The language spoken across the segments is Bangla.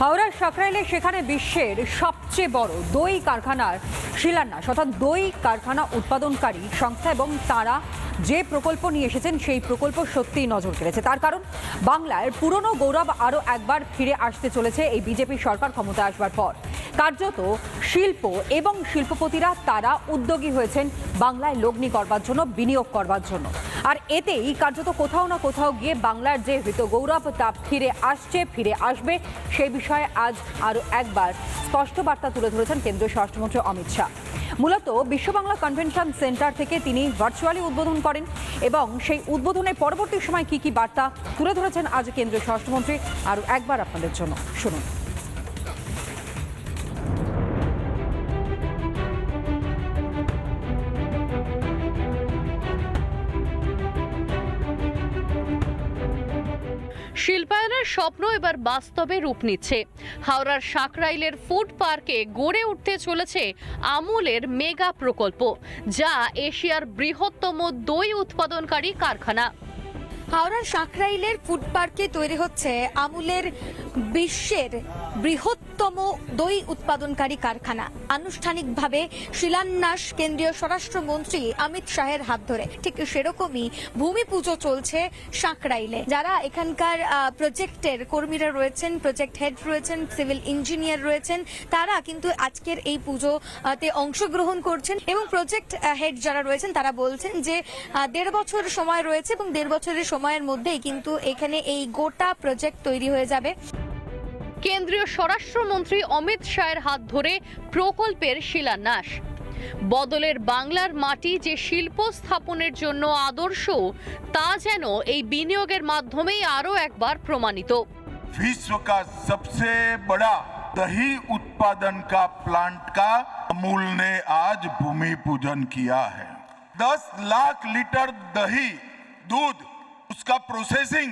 হাওড়ার সাকরাইলে সেখানে বিশ্বের সবচেয়ে বড় দই কারখানার শিলান্যাস, অর্থাৎ দই কারখানা উৎপাদনকারী সংস্থা, এবং তারা যে প্রকল্প নিয়ে এসেছেন সেই প্রকল্প সত্যিই নজর কেড়েছে। তার কারণ, বাংলার পুরনো গৌরব আরও একবার ফিরে আসতে চলেছে এই বিজেপি সরকার ক্ষমতায় আসবার পর। কার্যত শিল্প এবং শিল্পপতিরা তারা উদ্যোগী হয়েছেন বাংলায় লগ্নি করবার জন্য, বিনিয়োগ করবার জন্য। আর এতেই কার্যত কোথাও না কোথাও গিয়ে বাংলার যে হৃত গৌরব তা ফিরে আসছে, ফিরে আসবে, সেই বিষয়ে আজ আরও একবার স্পষ্ট বার্তা তুলে ধরেছেন কেন্দ্রীয় স্বরাষ্ট্রমন্ত্রী অমিত শাহ। মূলত বিশ্ব বাংলা কনভেনশন সেন্টার থেকে তিনি ভার্চুয়ালি উদ্বোধন করেন, এবং সেই উদ্বোধনের পরবর্তী সময় কি কি বার্তা তুলে ধরেছেন আজ কেন্দ্রীয় স্বরাষ্ট্রমন্ত্রী আরও একবার আপনাদের জন্য শুনুন। শিল্পায়নের স্বপ্ন এবার বাস্তবে রূপ নিচ্ছে। হাওড়ার সাকরাইলের ফুড পার্কে গড়ে উঠতে চলেছে আমুলের মেগা প্রকল্প, যা এশিয়ার বৃহত্তম দই উৎপাদনকারী কারখানা। হাওড়ার সাকরাইলের ফুড পার্কে তৈরি হচ্ছে আমুলের বিশ্বের বৃহত্তম দই উৎপাদনকারী কারখানা। আনুষ্ঠানিকভাবে শিলান্যাস কেন্দ্রীয় স্বরাষ্ট্রমন্ত্রী অমিত শাহের হাত ধরে। ঠিক সেরকমই ভূমি পুজো চলছে সাকরাইলে। যারা এখানকার প্রজেক্টের কর্মীরা রয়েছেন, প্রজেক্ট হেড রয়েছেন, সিভিল ইঞ্জিনিয়ার রয়েছেন, তারা কিন্তু আজকের এই পুজোতে অংশগ্রহণ করছেন। এবং প্রজেক্ট হেড যারা রয়েছেন তারা বলছেন যে 1.5 বছর সময় রয়েছে, এবং 1.5 বছরের সময়ের মধ্যেই কিন্তু এখানে এই গোটা প্রজেক্ট তৈরি হয়ে যাবে। কেন্দ্রীয় স্বরাষ্ট্রমন্ত্রী অমিত শাহের হাত ধরে প্রকল্পের শিলান্যাস। বদলের বাংলার মাটি যে শিল্প স্থাপনের জন্য আদর্শ, তা যেন এই বিনিয়োগের মাধ্যমেই আরো একবার প্রমাণিত। विश्व का सबसे बड़ा दही उत्पादन का प्लांट का अमूल ने आज भूमि पूजन किया है। 10 लाख लीटर दही दूध उसका प्रोसेसिंग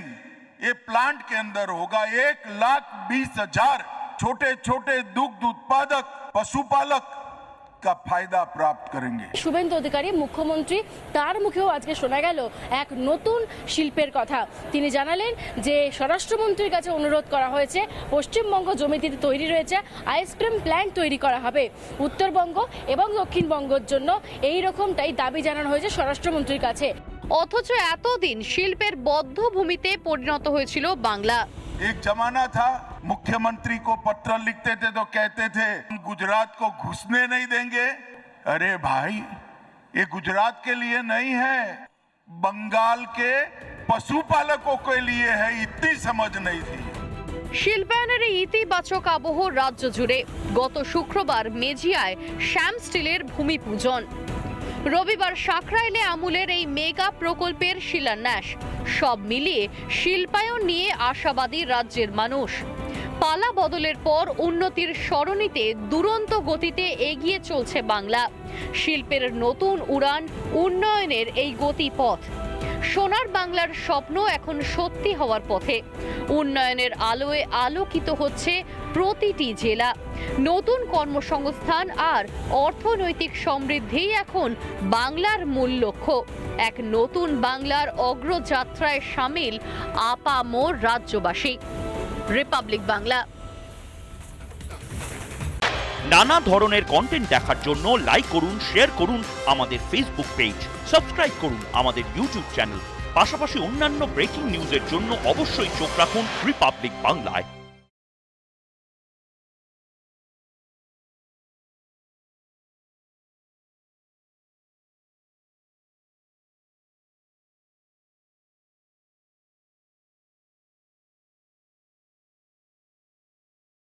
ये प्लांट के अंदर होगा। 1,20,000 छोटे छोटे दुग्ध उत्पादक पशुपालक का फायदा प्राप्त करेंगे। শুভেন্দু অধিকারী মুখ্যমন্ত্রী, তার মুখেও আজকে শোনা গেল এক নতুন শিল্পের কথা। তিনি জানালেন যে স্বরাষ্ট্রমন্ত্রীর কাছে অনুরোধ করা হয়েছে, পশ্চিমবঙ্গ জমিতে তৈরি রয়েছে আইসক্রিম প্ল্যান্ট তৈরি করা হবে। উত্তরবঙ্গ এবং দক্ষিণবঙ্গের জন্য এই রকমটাই দাবি জানানো হয়েছে স্বরাষ্ট্রমন্ত্রীর কাছে। অথচ এতদিন শিল্পের বদ্ধভূমিতে পরিণত হয়েছিল বাংলা। एक जमाना था मुख्यमंत्री को पत्र लिखते थे तो कहते थे गुजरात को घुसने नहीं देंगे। अरे भाई, ये गुजरात के लिए नहीं है, बंगाल के पशुपालकों के लिए है। इतनी समझ नहीं थी। শিল্পায়নের এই ইতিবাচক আবহ রাজ্য জুড়ে। গত শুক্রবার মেজিয়ায় শ্যাম স্টিলের ভূমি পূজন, রবিবার সাকরাইলে আমুলের এই মেগা প্রকল্পের শিলান্যাস। সব মিলিয়ে শিল্পায়ন নিয়ে আশাবাদী রাজ্যের মানুষ। পালা বদলের পর উন্নতির সরণিতে দুরন্ত গতিতে এগিয়ে চলছে বাংলা। শিল্পের নতুন উড়ান, উন্নয়নের এই গতিপথ। সোনার বাংলার স্বপ্ন এখন সত্যি হওয়ার পথে। উন্নয়নের আলোয় আলোকিত হচ্ছে প্রতিটি জেলা। নতুন কর্মসংস্থান আর অর্থনৈতিক সমৃদ্ধিই এখন বাংলার মূল লক্ষ্য। এক নতুন বাংলার অগ্রযাত্রায় সামিল আপামর রাজ্যবাসী। রিপাবলিক বাংলা। নানা ধরনের কন্টেন্ট দেখার জন্য লাইক করুন, শেয়ার করুন আমাদের ফেসবুক পেজ, সাবস্ক্রাইব করুন আমাদের ইউটিউব চ্যানেল। পাশাপাশি অন্যান্য ব্রেকিং নিউজের জন্য অবশ্যই চোখ রাখুন রিপাবলিক বাংলায়।